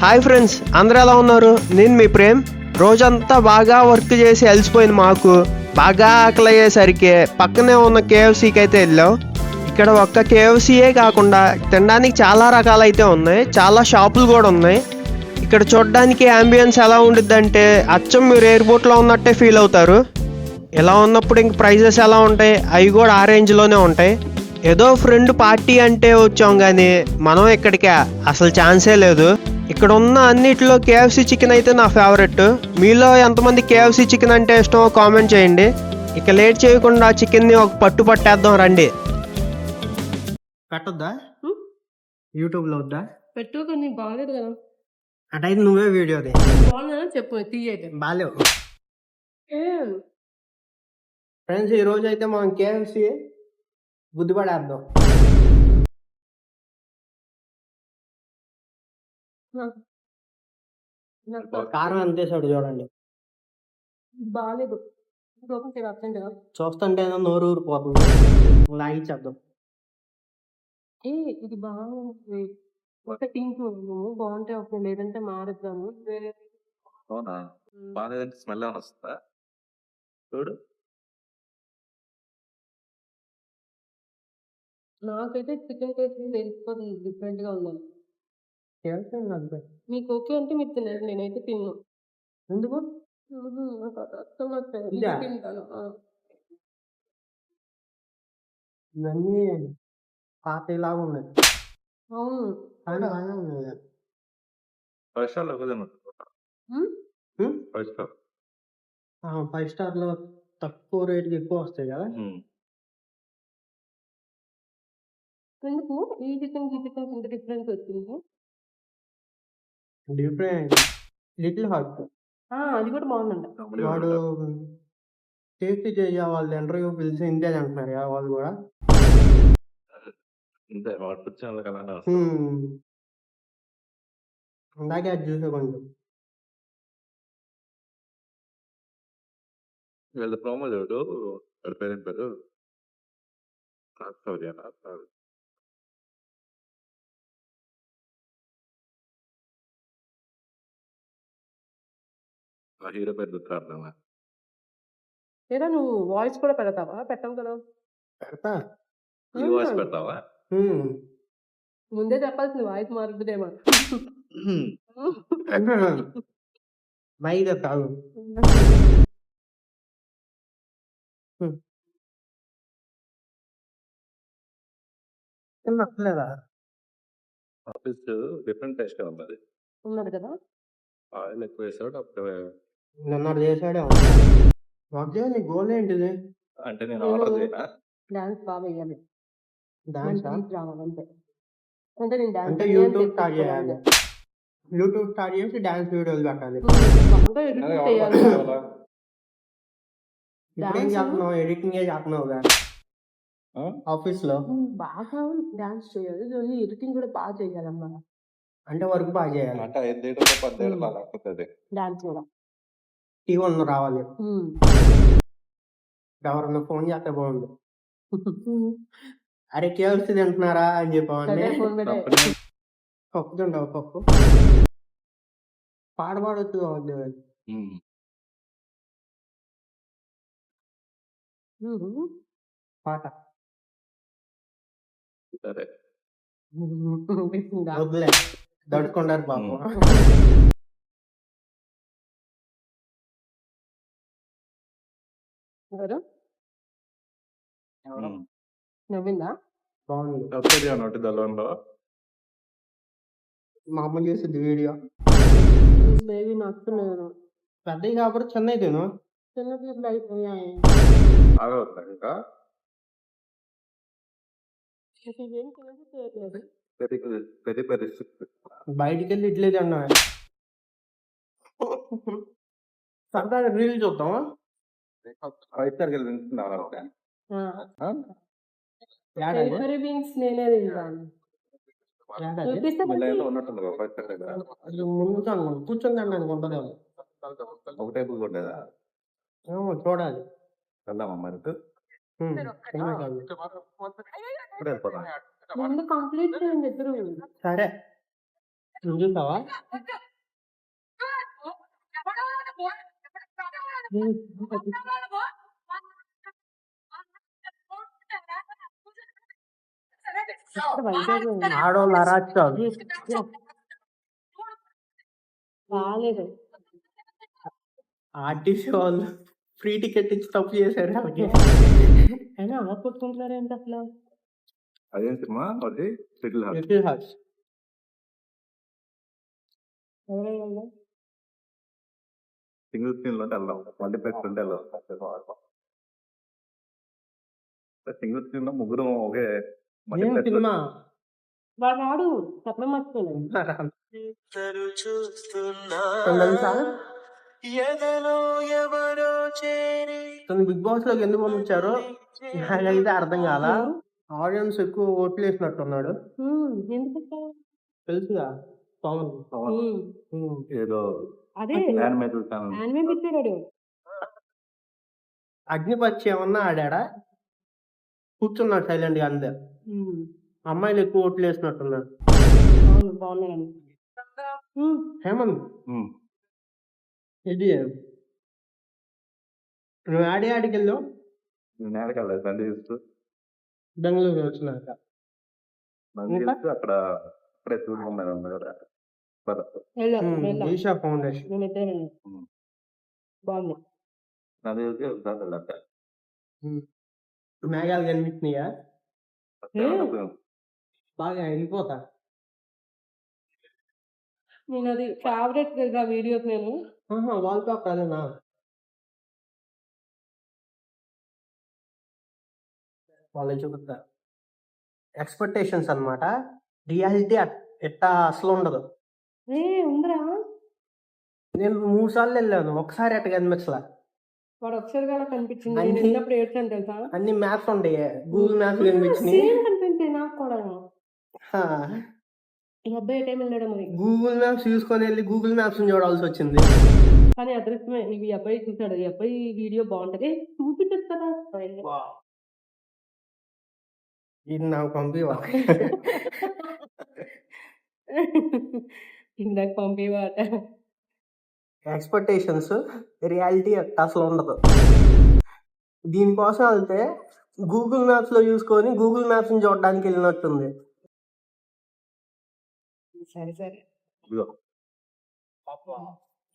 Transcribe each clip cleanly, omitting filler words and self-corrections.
Hi friends, అందరూ ఎలా ఉన్నారు? నేను మీ ప్రేమ్. రోజంతా బాగా వర్క్ చేసి అలసిపోయింది మాకు. బాగా ఆకలి అయ్యేసరికి పక్కనే ఉన్న కేఎఫ్సీకి అయితే వెళ్ళాం. ఇక్కడ ఒక్క కేఎఫ్సీయే కాకుండా తినడానికి చాలా రకాలు అయితే ఉన్నాయి. చాలా షాపులు కూడా ఉన్నాయి. ఇక్కడ చూడడానికి అంబియన్స్ ఎలా ఉండిద్దంటే అచ్చం మీరు ఎయిర్పోర్ట్లో ఉన్నట్టే ఫీల్ అవుతారు. ఇలా ఉన్నప్పుడు ఇంక ప్రైజెస్ ఎలా ఉంటాయి? అవి కూడా ఆ రేంజ్లోనే ఉంటాయి. ఏదో ఫ్రెండ్ పార్టీ అంటే వచ్చాం కానీ మనం ఇక్కడికి అసలు ఛాన్సే లేదు. ఇక్కడ ఉన్న అన్నిటిలో కేఎఫ్సీ చికెన్ అయితే నా ఫేవరెట్. మీలో ఎంతమంది కేఎఫ్సీ చికెన్ అంటే ఇష్టమో కామెంట్ చేయండి. ఇక లేట్ చేయకుండా చికెన్ని ఒక పట్టు పట్టేద్దాం రండి. పెట్టొద్దా? యూట్యూబ్లో వద్దా? పెట్టు కానీ బాగాలేదు కదా. అటైతే నువ్వే వీడియోది బాగున్నా చెప్పు తీయక బాలేవు. ఫ్రెండ్స్, ఈ రోజు అయితే మనం కేఎఫ్సీ గుద్దుపడేద్దాం. కారం ఎంత వేసాడు చూడండి. బాగాలేదు అర్థం కదా. చూస్తుంటే నోరు ఊరిపోతుంది. లాగించేద్దాం. ఇది బాగుంది. ఒక టీంకు బాగుంటే ఒక లేదంటే మారుద్దాము. అవునా? బాగాలేదంటే స్మెల్ ఏమైనా వస్తుందా? చూడు. నాకైతే చికెన్ టేస్ట్ తెలిసిపోతుంది, డిఫరెంట్ గా ఉందని. మీకు ఓకే అంటే మీరు తినండి, నేనైతే తిన్ను. ఎందుకు? నాకు అది అర్థం అవుతుంది. ఇదా? తింటాను. ఇవన్నీ పాతలాగా ఉన్నాయి. అవును. కానీ బాగానే ఉన్నాయి. 5 స్టార్‌లో కుదిరిన 5 స్టార్. 5 స్టార్లో తక్కువ రేటుకి ఎక్కువ వస్తాయి కదా. ఎందుకు ఈ చికెన్ ఇంత డిఫరెన్స్ వచ్చింది? Different little heart. అది కూడా బాగుందండి. వాడు టేస్టీ చేయ వాళ్ళు ఇంటర్వ్యూ పిలిచి ఇంతే అంటున్నారు కదా వాళ్ళు కూడా. అంతే వాడు కూర్చొని కదా. ఇందాకే అది చూసే కొంచెం. వీళ్ళ ప్రోమో చూడు. వాడి పేరు ఏం పేరు? సౌర్యనా? ఆ హీరో పేరు గుర్తురాట్లేదా? లేదా నువ్వు వాయిస్ కూడా పెడతావా? పెట్టవు కదా. పెడతా. ఈ వాయిస్ పెడతావా? ముందే చెప్పాల్సింది వాయిస్ మారుతుందేమో. మైదా కాదు. నచ్చలేదా? ఆఫీస్ డిఫరెంట్ టేస్ట్ ఉంది. ఉన్నది కదా. ఆయిల్ ఎక్కువ వేసాడు అప్పుడు. నిన్న చేశాడే. మధ్య నీ గోల్ ఏంటిది? అంటే నేను ఆర్డర్ చేయనా? డాన్స్ బాగా వేయాలి. డాన్స్ రావాలంటే అంటే నేను డాన్స్ అంటే యూట్యూబ్ స్టార్ట్ చేయాలి. యూట్యూబ్ స్టార్ట్ చేసి డాన్స్ వీడియోలు పెట్టాలి. బాగా ఎడిట్ చేయాలి. ఇప్పుడేం చేస్తున్నావు? ఎడిటింగ్ చేస్తున్నావు కదా ఆఫీస్ లో. బాగా డాన్స్ చేయాలి, ఎడిటింగ్ కూడా బాగా చేయాలన్నమాట. అంటే వర్క్ బాగా చేయాలి. అంటే 5 ఏళ్ళు 10 ఏళ్ళు లేకపోతే డాన్స్ కూడా T1 రావాలి. ఎవరన్నా ఫోన్ చేస్తే బాగుండు. అరే కేఎఫ్సీ తింటున్నారా అని చెప్పండి. పప్పు తింటావు? పప్పు పాడవచ్చు పాట. సరే వద్దులే, దడుచుకుంటారు పాపం. నవ్విందా? బాగుంది. ఒకటి దళంలో మా అమ్మ చేసింది వీడియో. బేబీ నచ్చులేదు. పెద్దవి కాబట్టి చిన్న తిను. చిన్న పీపుల్ అయిపోయాయి. ఇంకా బయటికి వెళ్ళి ఇడ్లీ తిన్నా. సరదాగా రీల్ చూద్దామా? నేనే తింటాను. కూర్చొని తినడానికి ఉండదు. ఒకటే ఉండేదా? చూడాలి. వెళ్దామా మరి? ముందు కంప్లీట్ చేయండి ఇద్దరు. సరే. నువ్వు చూసావా? ఆడవాళ్ళు అరాచకాలు. బాగాలేదు. ఆర్టీసీ వాళ్ళు ఫ్రీ టికెట్ ఇచ్చి తప్పు చేశారు వాళ్ళకి. అయినా అలా కొట్టుకుంటున్నారు ఏంటి అసలు? అదేం సినిమా అది లిటిల్ హార్ట్. Little hearts. ఎవరైనా సింగిల్ స్క్రీన్ లో వెళ్దాం, మల్టీప్లెక్స్ ఉంటే వెళ్దాం. సింగిల్ స్క్రీన్ లో ముగ్గురు ఒకే ఏం multiplex లో సినిమా? వాడు రాడు, చెప్పడం మర్చిపోలేదు. తను బిగ్ బాస్ లోకి ఎందుకు పంపించారో నాకైతే అర్థం కాల. ఆడియన్స్ ఎక్కువ ఓట్లు వేసినట్టున్నాడు. ఎందుకు? తెలుసుగా పవన్. ఏదో అదే యానిమేటెడ్ ఛానల్. యానిమే పెట్టాడు. అగ్నిపక్షి ఏమన్నా ఆడాడా? కూర్చున్నాడు సైలెంట్ గా అంతే. అమ్మాయిలు ఎక్కువ ఓట్లు వేసినట్టున్నాడు. అవును, బాగున్నాను. హేమంత్, ఇది నువ్వు ఆడికి వెళ్ళావు నేలకి వెళ్ళలేదు, బండి చూస్తూ బెంగళూరు వచ్చినాక. బండి ఇంకా? చూస్తూ అక్కడ అప్పుడే చూసుకున్నాను కదా. ఈషా ఫౌండేషన్. బాగుంది. నది చూసి ఒకసారి వెళ్ళాక మేఘాలు కనిపించినాయా? బాగా వెళ్ళిపోతా. నేను అది ఫేవరెట్ వీడియోస్ నేను. వాల్ పేపర్ అదేనా? వాళ్ళని చూపుతా. ఎక్స్పెక్టేషన్స్ అన్నమాట. రియాలిటీ ఎట్టా అసలు ఉండదు. ఉందిరా. నేను 3 సార్లు వెళ్ళాను, ఒకసారి అట్ట కనిపించలా. వాడు ఒకసారి కూడా కనిపించింది. అన్ని- నేను వెళ్ళినప్పుడు ఏడ్చాను తెలుసా? అన్ని మ్యాప్స్ ఉంటాయి, గూగుల్ మ్యాప్స్ కనిపించినాయి. సేమ్ కనిపించాయి నాకు కూడా. ఈ అబ్బాయి ఏ టైం వెళ్ళాడు మరి? గూగుల్ మ్యాప్స్ చూసుకొని వెళ్ళి గూగుల్ మ్యాప్స్ చూడాల్సి వచ్చింది. కానీ అదృష్టమే, ఈ అబ్బాయి చూసాడు. ఈ అబ్బాయి వీడియో బాగుంటది. చూపించచ్చు కదా. ఇది నాకు పంపివా? ఇందాక పంపివాట. ఎక్స్పెక్టేషన్స్ రియాలిటీ అసలు ఉండదు. దీనికోసం వెళ్తే గూగుల్ మ్యాప్స్ లో చూసుకొని గూగుల్ మ్యాప్స్ చూడడానికి వెళ్ళినట్టుంది. సరే సరే. ఇదిగో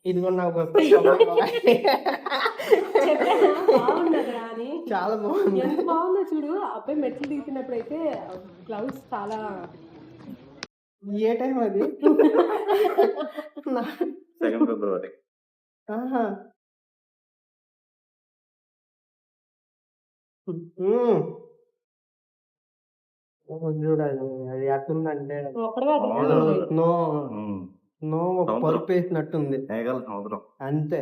ఇది కూడా నాకు బాగుండదురా అని. చాలా బాగుంది. ఎంత బాగుందో చూడు. అబ్బాయి మెట్లు దిగుతున్నప్పుడు అయితే క్లౌడ్స్ చాలా. ఏ టైం అది? 2 ఫిబ్రవరి. ఆహా. చూడాలి అది ఎట్లుందంటే ఒక్కడే నో నో పరుపు వేసినట్టుంది మేఘాల సముద్రం. అంతే.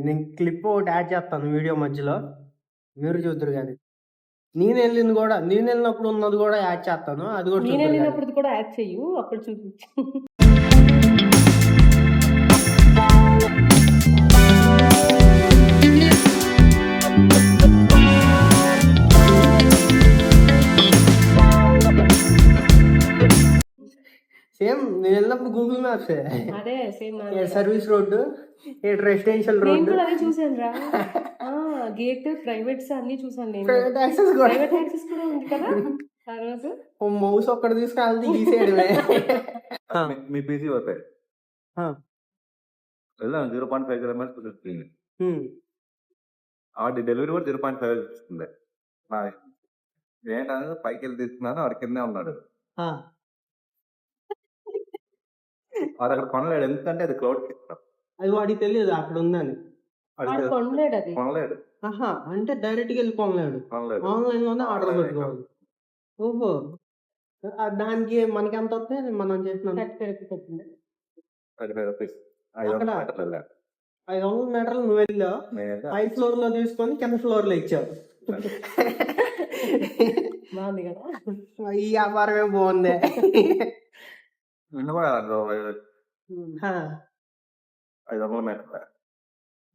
నేను క్లిప్ ఒకటి యాడ్ చేస్తాను వీడియో మధ్యలో, మీరు చూద్దరు కానీ. నేను వెళ్ళినప్పుడు ఉన్నది కూడా యాడ్ చేస్తాను, అది కూడా నేను చూద్దురు గాని. వెళ్ళినప్పుడు కూడా యాడ్ చెయ్యు, అప్పుడు చూపించు. సేమ్ నేను వెళ్ళినప్పుడు గూగుల్ మ్యాప్స్, అదే సేమ్. సర్వీస్ రోడ్డు, రెసిడెన్షియల్ నేను రోడ్డు, కూడా అదే చూసాను రా. గేట్, ప్రైవేట్స్ అన్ని చూసాను నేను. ప్రైవేట్ యాక్సెస్ కూడా. ప్రైవేట్ యాక్సెస్ కూడా ఉంది కదా ఆ రోజు. మౌస్ ఒక్కడ తీసుకెళ్తే తీసేయడమే. మీ పీసీ వస్తాయి వెళ్ళాను. 0.5 కిలోమీటర్స్ చూస్తుంది. ఆడి డెలివరీ కూడా 0.5 చూస్తుంది. ఏంటనేది పైకి వెళ్ళి తీసుకున్నాను, ఆడి కిందే ఉన్నాడు. వాడు అక్కడ కొనలేడు, ఎందుకంటే అది క్లౌడ్ సిస్టమ్. అది వాడికి తెలియదు అక్కడ ఉందని. వాడు కొనలేడు అది. కొనలేడు. అంటే డైరెక్ట్ గా వెళ్ళి కొనలేడు, ఆన్లైన్ లోనే ఆర్డర్ పెట్టుకోవాలి. ఓహో, దానికి మనకి ఎంత వస్తుంది? మనం చేసిన 35 వచ్చింది. 35 రూపీస్. 500 మీటర్లు వెళ్ళాను. 500 మీటర్లు నువ్వు వెళ్ళావు, నేనైతే 5 ఫ్లోర్ లో తీసుకొని కింద ఫ్లోర్ లో ఇచ్చావు. బాగుంది కదా. ఈ వ్యాపారమే బాగుంది. నిన్న కూడా 500 మీటర్లు.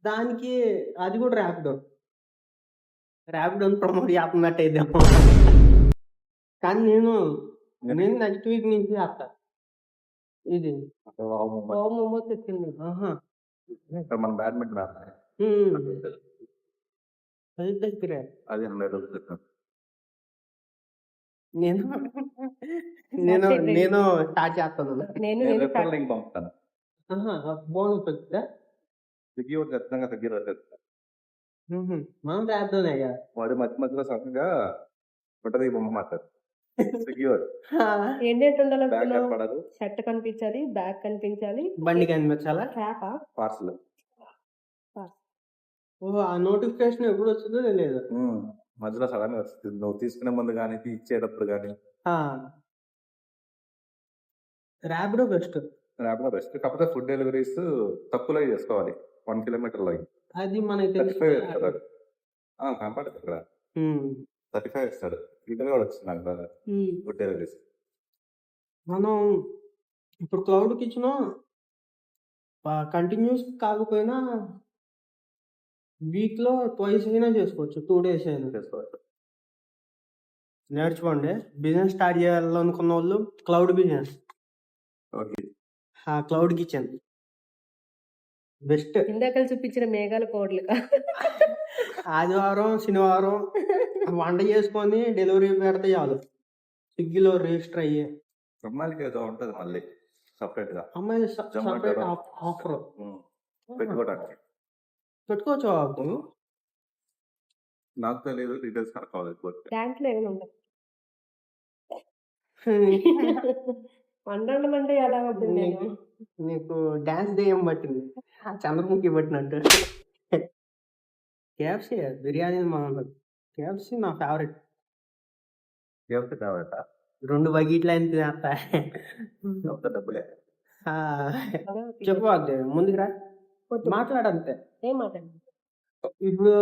దానికి అది కూడా ర్యాపిడో ప్రమోట్ చేస్తున్నట్టు అయితే. కానీ నేను నెక్స్ట్ వీక్ నుంచి చేస్తా. ఇది అక్కడ వావ్ మూమెంట్. ఓ మోమోస్ వచ్చింది. ఆహా ఇక్కడ మన బ్యాడ్మింటన్ ఆడతాయి. అది దగ్గరే అది 100 రూపీస్ ఇస్తాం. నేను నేను నేను స్టార్ట్ చేస్తాను. నేను నేను నేను రిఫరల్ లింక్ పంపుతాను. బాగుంటుంది స్విగ్గీ ఒకటి ఖచ్చితంగా తగ్గిరా. మనం చేద్దాం వాడు మధ్య మధ్యలో సడన్గా ఉంటుంది పంపమాట. స్విగ్గీ వాడు ఏంటంటే బ్యాగ్ ఉండాలనుకున్నావు? కనపడదు, షర్ట్ కనిపించాలి, బ్యాగ్ కనిపించాలి, బండి కనిపించాలా? క్యాపా? పార్సల్. ఓ ఆ నోటిఫికేషన్ ఎప్పుడు వచ్చిందో తెలియదు. మధ్యలో సడన్ గా వస్తుంది. నువ్వు తీసుకునే ముందు కానీ ఇచ్చేటప్పుడు కానీ. ర్యాపిడో బెస్ట్. ర్యాపిడో బెస్ట్. కాకపోతే ఫుడ్ డెలివరీస్ తక్కువలో చేసుకోవాలి. 1 కిలోమీటర్ లో అది మనకి 35 ఇస్తాడు. కనపడదు ఇక్కడ 35 ఇస్తాడు. ఇతనే కూడా వచ్చింది నాకు బాగా ఫుడ్ డెలివరీస్. మనం ఇప్పుడు క్లౌడ్ కిచెన్ కంటిన్యూస్ కాకపోయినా వీక్ లో ట్వైస్ అయినా చేసుకోవచ్చు, 2 days అయినా చేసుకోవచ్చు. నేర్చుకోండి. బిజినెస్ స్టార్ట్ చేయాలనుకున్న వాళ్ళు cloud business, okay. Cloud kitchen best. ఇందాక చూపించిన మేఘాల కోడ్లు. ఆదివారం శనివారం వంట చేసుకొని డెలివరీ పెడితే చాలు. స్విగ్గీలో రిజిస్టర్ అయ్యి అమ్మాయిలకి ఏదో ఉంటుంది మళ్ళీ సపరేట్ గా అమ్మాయి Zomato. సపరేట్ ఆఫర్ పెట్టుకోవడానికి. పెట్టుకోవచ్చు. అప్పుడు నాకు తెలియదు, డీటెయిల్స్ కనుక్కోవాలి. దాంట్లో ఏమైనా ఉండదు. వండడం అంటే ఎలా ఉంటుంది? నేను నీకు డాన్స్ దెయ్యం పట్టింది, చంద్రముఖి పట్టినట్టు. కేఎఫ్సీ బిర్యానీ బాగుంటుంది. కేఎఫ్సీ నా ఫేవరెట్. కేఎఫ్సీ కావాలట 2 బకెట్లు అయిన తినేస్తా. డబ్బులే. చెప్పు అదే ముందుకు రా, మాట్లాడంతే. ఏం మాట్లాడు? ఇప్పుడు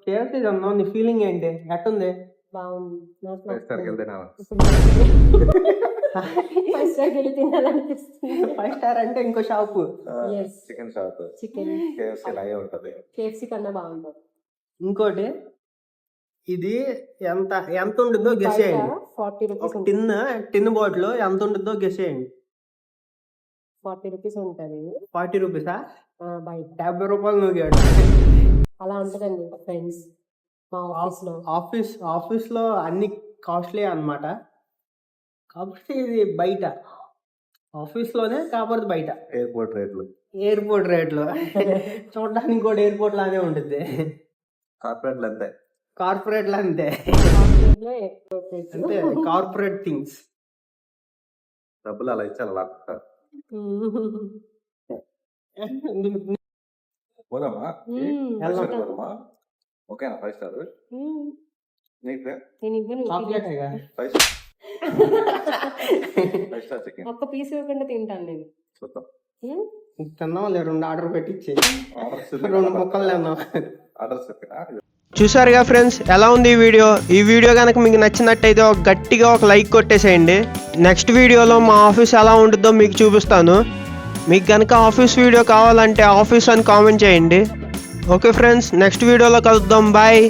కేఎఫ్సీ అన్నావు, నీ ఫీలింగ్ ఏంటి? ఎట్టుంది? బాగుంది. ఫైవ్ స్టార్కి వెళ్తేనా? ఫైవ్ స్టార్ వెళ్ళి తినాలనిపిస్తుంది. 5 star అంటే ఇంకో shop. Yes. Chicken shop. Chicken KFC లాగే ఉంటది. కేఎఫ్సీ కన్నా బాగుంటుంది. ఇంకోటి ఇది ఎంత ఎంత ఉంటుందో గెస్ చేయండి. 40 రూపీస్ ఒక ఉంటుంది. టిన్ బాటిల్ ఎంత ఉంటుందో గెస్ చేయండి. 40 రూపీస్ ఉంటుంది 40 రూపీసా? బయట. 50 రూపాయలు నూగాడు. అలా ఉంటుందండి ఫ్రెండ్స్ మా ఆఫీస్ లో. ఆఫీస్ లో అన్ని కాస్ట్లీ అన్నమాట. కాబట్టి ఇది బయట ఆఫీస్ లోనే, కాకపోతే బయట ఎయిర్పోర్ట్ రేట్లు. ఎయిర్పోర్ట్ రేట్లు. చూడడానికి కూడా ఎయిర్పోర్ట్ లానే ఉంటుంది. కార్పొరేట్లు అంతే. కార్పొరేట్లు అంతే, ఆఫీస్ లో ఎక్కువ రూపీస్. అంతే కార్పొరేట్ థింగ్స్. డబ్బులు అలా ఇచ్చి అలా లాక్కుంటారు. పోదామా? పోదామా? ఓకేనా? 5 స్టార్ నీకు నేను ఇవ్వను. చాక్లెట్ 5 స్టార్ చికెన్ ఒక్క పీస్ ఇవ్వకుండా తింటాను నేను. చూద్దాం. తిన్నాం లే, 2 ఆర్డర్ పెట్టించే, ఆర్డర్స్ 2 ముక్కలు తిన్నాం. ఆర్డర్స్ చెప్పినా చూసారుగా ఫ్రెండ్స్, ఎలా ఉంది ఈ వీడియో? ఈ వీడియో కనుక మీకు నచ్చినట్టయితే గట్టిగా ఒక లైక్ కొట్టేసేయండి. నెక్స్ట్ వీడియోలో మా ఆఫీస్ ఎలా ఉంటుందో మీకు చూపిస్తాను. మీకు కనుక ఆఫీస్ వీడియో కావాలంటే ఆఫీస్ అని కామెంట్ చేయండి. ఓకే ఫ్రెండ్స్, నెక్స్ట్ వీడియోలో కలుద్దాం. బాయ్.